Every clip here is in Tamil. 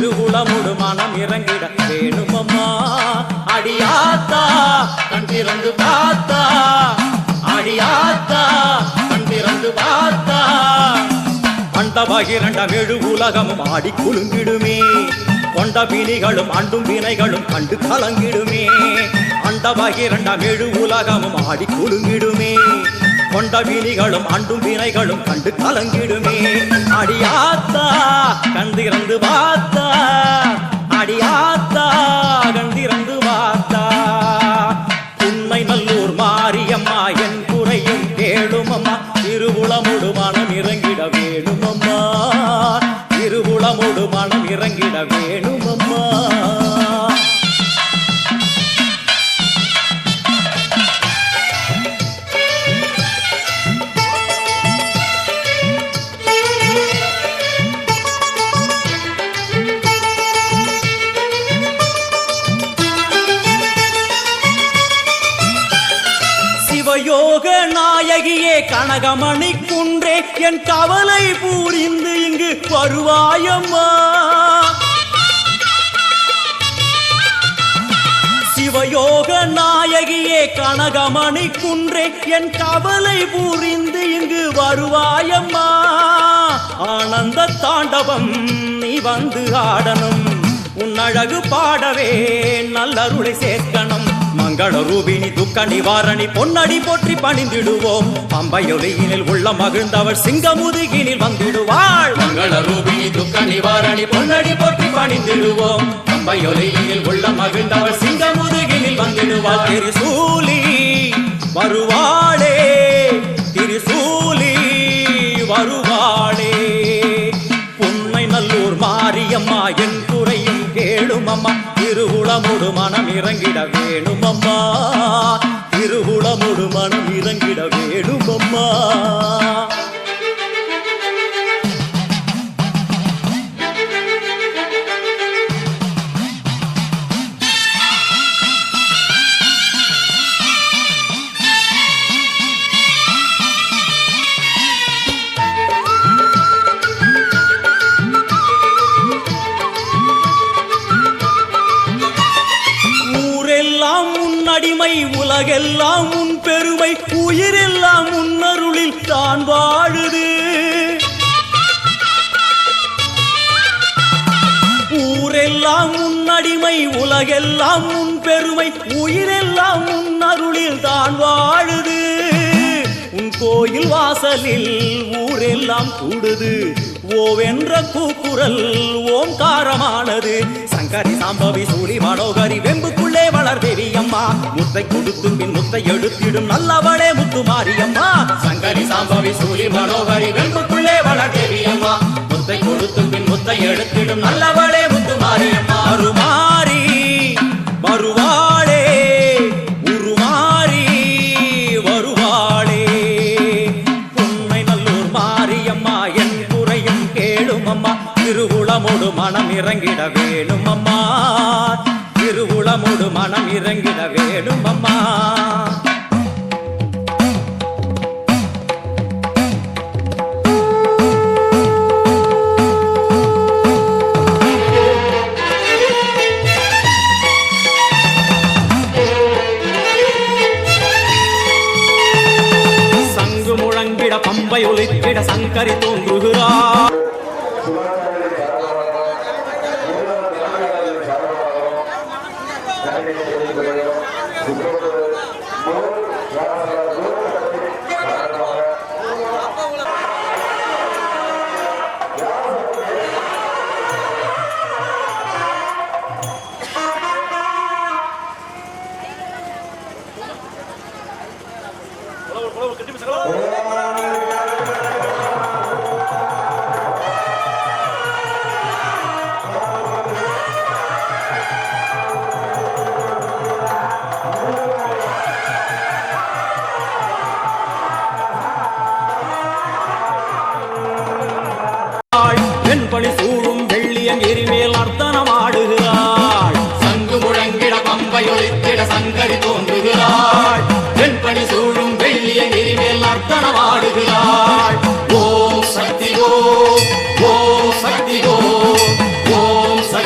திருவுளமுடு மனம் இறங்கிட வேணுமம்மா. அடியாத்தா கண் திறந்து பார்த்தா, அடியாத்தா கண் திறந்து பார்த்தா, அண்டபகிரண்டம் எழு உலகமும் ஆடி குலுங்கிடுமே. கொண்ட வினிகளும் அண்டும் வினைகளும் கண்டு கலங்கிடுமே. அண்டபகிரண்டம் எழு உலகமும் ஆடி குலுங்கிடுமே. கொண்ட வினிகளும் அண்டும் வினைகளும் கண்டு கலங்கிடுமே. அடியாத்தா கண் திறந்து பார்த்தா, அடியாத்தா கண் திறந்து பார்த்தா. உண்மை நல்லூர் மாரியம்மா என் குறையும் கேளுமம்மா. திருவுளமுடு மனம் இறங்கிட வேணுமம்மா. திருவுளமுடு மனம் இறங்கிட வேணுமம்மா. யோக நாயகியே கனகமணி குன்றே என் கவலை பூரிந்து இங்கு வருவாயம்மா. சிவயோக நாயகியே கனகமணி குன்றே என் கவலை பூரிந்து இங்கு வருவாயம்மா. ஆனந்த தாண்டவம் நீ வந்து ஆடணும். உன் அழகு பாடவே நல்லருளை சேர்க்கணும். மங்கள ரூபினி துக்க நிவாரணி பொன்னடி போற்றி பணிந்திடுவோம். பம்பையொலியினில் உள்ள மகிழ்ந்தவர் சிங்கமுதுகினில் வந்திடுவாள். மங்கள ரூபினி துக்க நிவாரணி பொன்னடி போற்றி பணிந்திடுவோம். பம்பையொலியினில் உள்ள மகிழ்ந்தவர் சிங்கமுதுகினில் வந்திடுவாள். திரிசூலி வருவாளே, திரிசூலி வருவாளே. உண்மை நல்லூர் மாரியம்மா என் குறையும் கேளுமம்மா. திருவுளமுடு மனம் இறங்கிட வேணுமம்மா. திருவுளமுடு மனம் இறங்கிட வேணுமம்மா. அடிமை உலகெல்லாம் உன் பெருமை, உயிரெல்லாம் உன்னருளில் தான் வாழுது. ஊரெல்லாம் உன் அடிமை உலகெல்லாம் உன் பெருமை, உயிரெல்லாம் உன்னருளில் தான் வாழுது. உன் கோயில் வாசலில் ஊரெல்லாம் கூடுது. ஓவென்ற கூக்குரல் ஓம்காரமானது. சங்கரி சாம்பவி சூழி மனோகரி வெம்புக்குள்ளே வளர் தேவியம்மா. முத்தை கொடுத்து பின் முத்தை எடுத்திடும் நல்லவளே முத்து மாரியம்மா. சங்கரி சாம்பவி சூழி மனோகரி வெம்புக்குள்ளே வளர் தேவியம்மா. முத்தை கொடுத்து பின் முத்தை எடுத்திடும் நல்லவளே முத்து மாரியம்மா. அருமாரி வருவாளே, உருமாறி வருவாளே. உண்மை நல்லூர் மாரியம்மா என் குறையும் கேளுமம்மா. திருவுளமுடு மனம் இறங்கிட வேணுமம்மா. திருவுளமுடு மனம் இறங்கிட வேணுமம்மா. சங்கு முழங்கிட பம்பை ஒலித்திட சங்கரி தோன்றுகிறார். வெண்பணி சூழும் வெள்ளியம் எரிமேல் அர்த்தனம் ஆடுகிறாள். சங்கு முழங்கிட பம்பை ஒலித்திட சங்கரி தோன்றுகிறாள். வெண்பணி சூழும் வெள்ளியம் எரிமேல் அர்த்தனம் ஆடுகிறாள். ஓம் சக்தி ஓம், ஓம் சக்தி ஓம், ஓம் சக்தி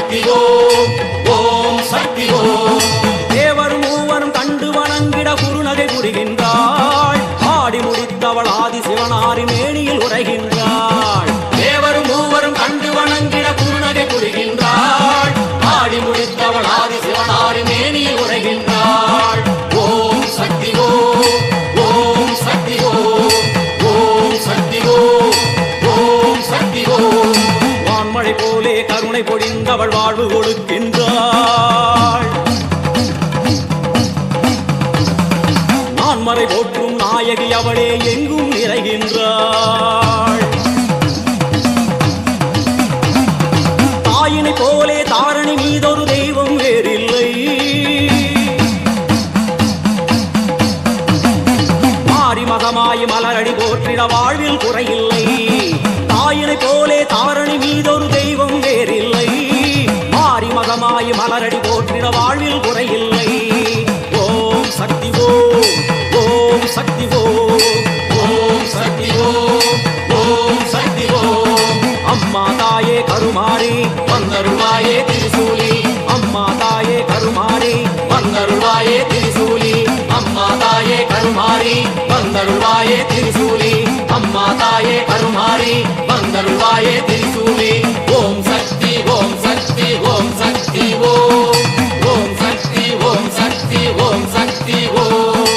பொழிந்தவள் வாழ்வு கொடுக்கின்றாள். நான்மறை போற்றும் நாயகி அவளே எங்கும் நிறைகின்றாள். தாயினை போலே தாரணி மீதொரு தெய்வம் வேறில்லை. மாறி மகமாய் மலரடி போற்றிட வாழ்வில் குறையில்லை. தாயினை போலே தாரணி மீதொரு தெய்வம் வேறில்லை. மாறி மகமாய் மலரடி போற்றிட வாழ்வில் குறையில்லை. ஓம் சக்தி ஓம், ஓம் சக்தி ஓம், ஓம் சக்தி ஓம், ஓம் சக்தி ஓம். அம்மா தாயே கருமாரி வந்தருள்வாயே திரிசூலி. அம்மா தாயே கருமாரி வந்தருள்வாயே திரிசூலி. அம்மா தாயே கருமாரி வந்தருள்வாயே திரிசூலி. அம்மா தாயே கருமாரி வந்தருள்வாயே திரிசூலி. ஓம் சக்தி ஓம் சக்தி ஓம் சக்தி ஓம், ஓம் சக்தி ஓம் சக்தி ஓம் சக்தி ஓம்,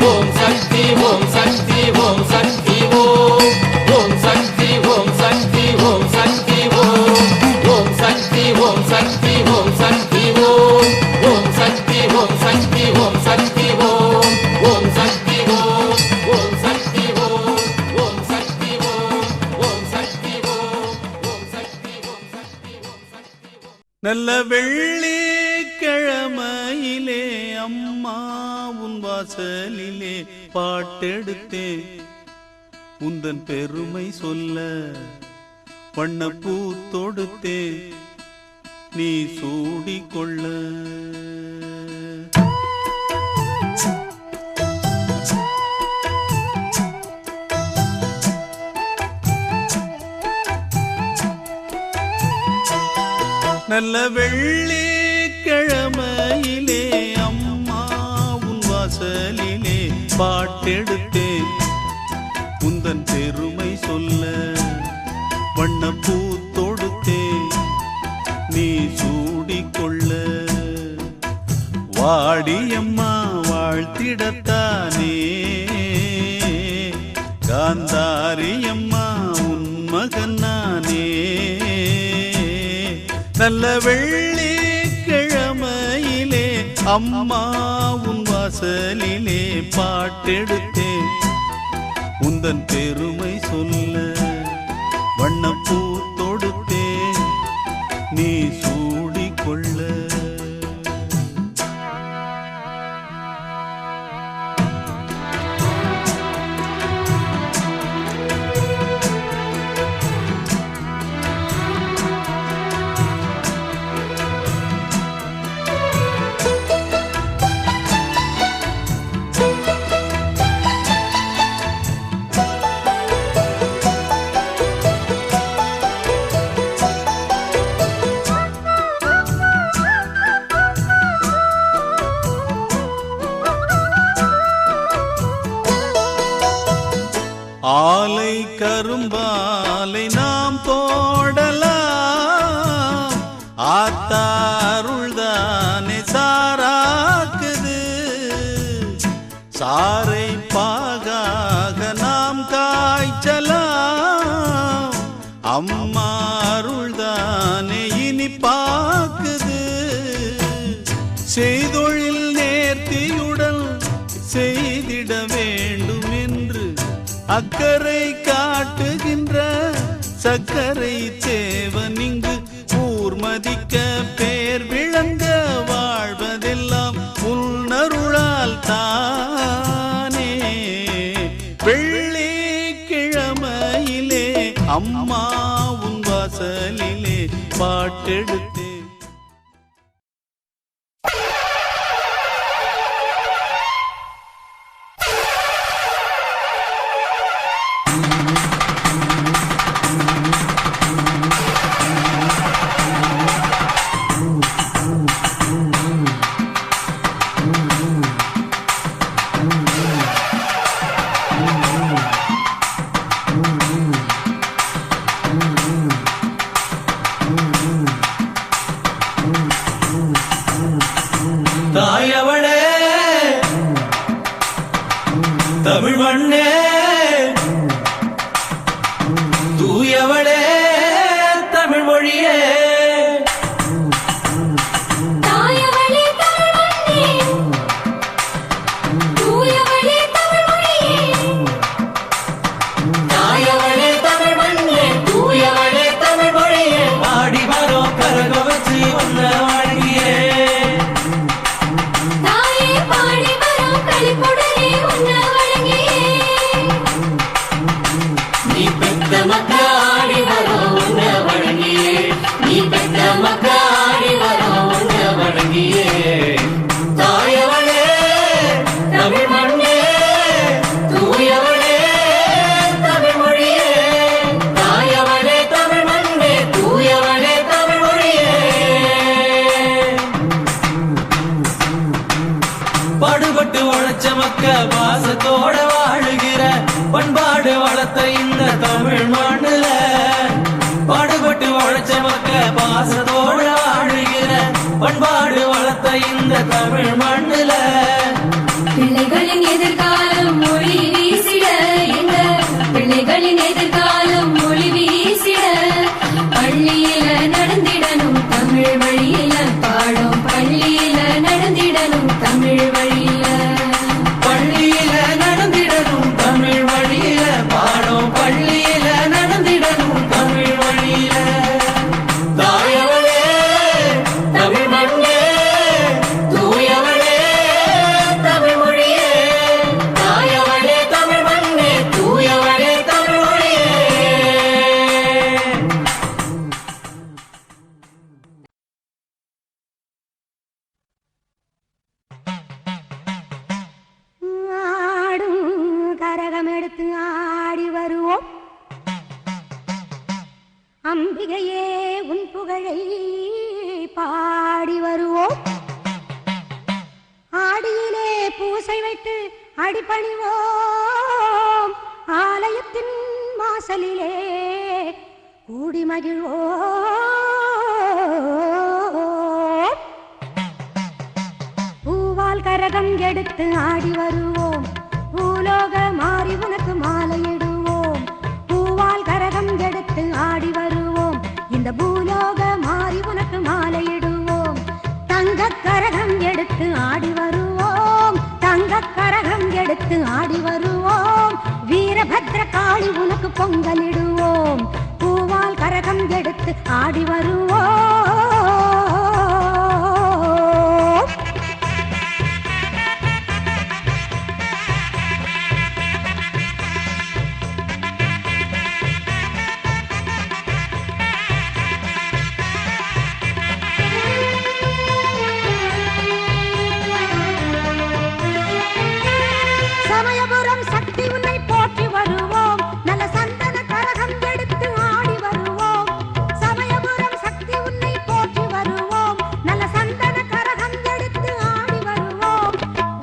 ஓம் சக்தி ஓம் சக்தி ஓம் சக்தி ஓம், ஓம் சக்தி ஓம் சக்தி ஓம் சக்தி ஓம், ஓம் சக்தி ஓம் சக்தி ஓம் சக்தி ஓம், ஓம் சக்தி ஓம் சக்தி ஓம் சக்தி ஓம், ஓம் சக்தி ஓம், ஓம் சக்தி ஓம், ஓம் சக்தி ஓம், ஓம் சக்தி ஓம், ஓம் சக்தி ஓம் சக்தி ஓம் சக்தி ஓம். நல்ல வெள்ளிக்கிழமையிலே அம்மா உன் வாசலிலே பாட்டெடுத்தேன். உந்தன் பெருமை சொல்ல வண்ணப்பூ தொடுத்தேன் நீ சூடிக்கொள்ள. நல்ல வெள்ளிக்கிழமையிலே அம்மா உன் வாசலிலே பாட்டெடுத்தேன். உந்தன் பெருமை சொல்ல வண்ணப்பூ தொடுத்தேன் நீ சூடிக்கொள்ள. வாடியம்மா வாழ்த்திடத்தானே காந்தாரியம்மா உன் மகன் நானே. நல்ல வெள்ளிக்கிழமையிலே அம்மா உன் வாசலிலே பாட்டெடுத்தேன். உந்தன் பெருமை சொல்ல வண்ணப்பூ தொடுத்தேன் நீ சூடிக்கொள்ள. ஆலை கரும்பாலை நாம் போடலாம். ஆத்தாருள்தானே சாராக்குது. சாரை பாகாக நாம் காய்ச்சலாம். அம்மா அருள்தானே இனிப்பாக்குது. செய்தொழில் நேர்த்தியுடன் செய்திட வேண்டும் என்று அக்கறை காட்டுகின்ற சக்கரை தேவன் இங்கு ஊர் மதிக்க பேர் விளங்க வாழ்வதெல்லாம் உன்னருளால் தானே. வெள்ளிக்கிழமையிலே அம்மா உன் வாசலிலே பாட்டெடுத்தேன். தாயவளே தமிழ் மண்ணே தூயவளே தமிழ் மொழியே பாடி வந்த வழங்கியே தாயே பாடி வரும் களிப்புடனே உன்னை வழங்கியே நீ பெத்த மக்காடி வரும் உன்னை வழங்கியே நீ பெத்த மக்காடி வரும் உன்னை வழங்கியே தாயவளே தமிழ் மண்ணே தூயவளே தமிழ் மொழியே தாயவளே தமிழ் மண்ணே தூயவளே தமிழ் மொழியே பாடுபட்டு உழைச்ச மக்க பாசத்தோட வாழுகிற பண்பாடு வளர்த்த இந்த தமிழ் மண்ணுல பாடுபட்டு உழைச்ச மக்க பாசத்தோட வாழுகிற பண்பாடு வளர்த்த இந்த தமிழ் மண்ணுல பிள்ளைகளின் எதிர்காலம் மொழி வீசிட எங்க பிள்ளைகளின் எதிர்காலம் மொழி வீசிட பள்ளியில நடந்திடணும் தமிழ் வழியில பாடும் பள்ளியில நடந்திடணும் தமிழ் வழியில பள்ளியில நடந்திடணும் தமிழ் வழியில பாடும் பள்ளியில நடந்திடணும் தமிழ் வழியில தாயவளே தமிழ் மண்ணே தூயவளே தமிழ் மொழியே தாயவளே தமிழ் மண்ணே தூயவளே தமிழ் மொழியே ஆடும் கரகம் எடுத்து ஆடி வருவோம் அம்பிகையே உன் புகழை பாடி வருவோம் ஆடியிலே பூசை வைத்து அடிபணிவோம் ஆலயத்தின் வாசலிலே கூடி மகிழ்வோம் பூவால் கரகம் எடுத்து ஆடி வருவோம் பூலோக மாறி உனக்கு மாலையிடுவோம் பூவால் கரகம் எடுத்து ஆடி வருவோம் இந்த பூலோக மாறி உனக்கு மாலையிடுவோம் தங்க கரகம் எடுத்து ஆடி வருவோம் தங்க கரகம் எடுத்து ஆடி வருவோம் வீரபத்ர காளி உனக்கு பொங்கலிடுவோம் பூவால் கரகம் எடுத்து ஆடி வருவோம் சமயபுரம் சக்தி உன்னை போற்றி வருவோம் நல்ல சந்தன கரகம் எடுத்து ஆடி வருவோம் சமயபுரம் சக்தி உன்னை போற்றி வருவோம் நல்ல சந்தன கரகம் எடுத்து ஆடி வருவோம்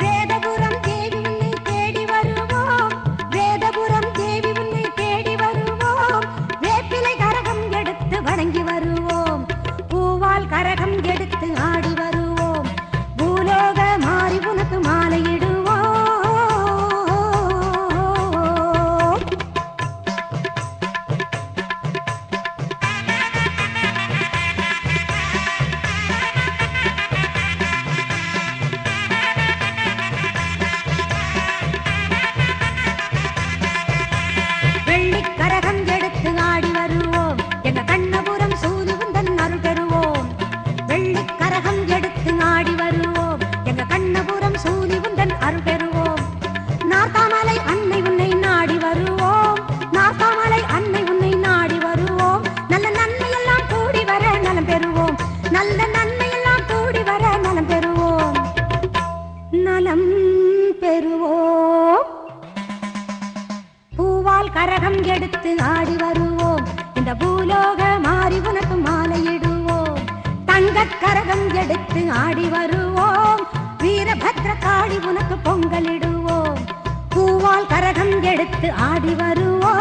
வேதபுரம் தேவி உன்னை தேடி வருவோம் வேதபுரம் தேவி உன்னை தேடி வருவோம் வேப்பிலை கரகம் எடுத்து வணங்கி வருவோம் பூவால் கரகம் எடுத்து ஆடி வருவோம் பூலோக மாறி உனக்கு மாலையிடுவோம் வெள்ளிக் கரகம் எடுத்து ஆடி வருவோம் எங்க கண்ணபுரம் சூது உந்தன் அருள் பெறுவோம் வெள்ளிக் கரகம் எடுத்து ஆடி வருவோம் எங்க கண்ணபுரம் சூதி உந்தன் அருள் பெறுவோம் நார்த்தாமலை அன்னை உன்னை நாடி வருவோம் நார்த்தாமலை அன்னை உன்னை நாடி வருவோம் நல்ல நன்மையெல்லாம் கூடி வர நலம் பெறுவோம் நல்ல நன்மையெல்லாம் கூடி வர நலம் பெறுவோம் நலம் பெறுவோம் பூவால் கரகம் எடுத்து ஆடி வருவோம் இந்த பூலோக மாறி உனக்கு மாலையிடுவோம் தங்கக் கரகம் எடுத்து ஆடி வருவோம் வீரபத்ர காளி உனக்கு பொங்கலிடுவோம் பூவால் கரகம் எடுத்து ஆடி வருவோம்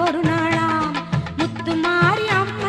ஒரு நாளாம் முத்துமாரி அம்மா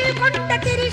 கையில் கொண்ட திரி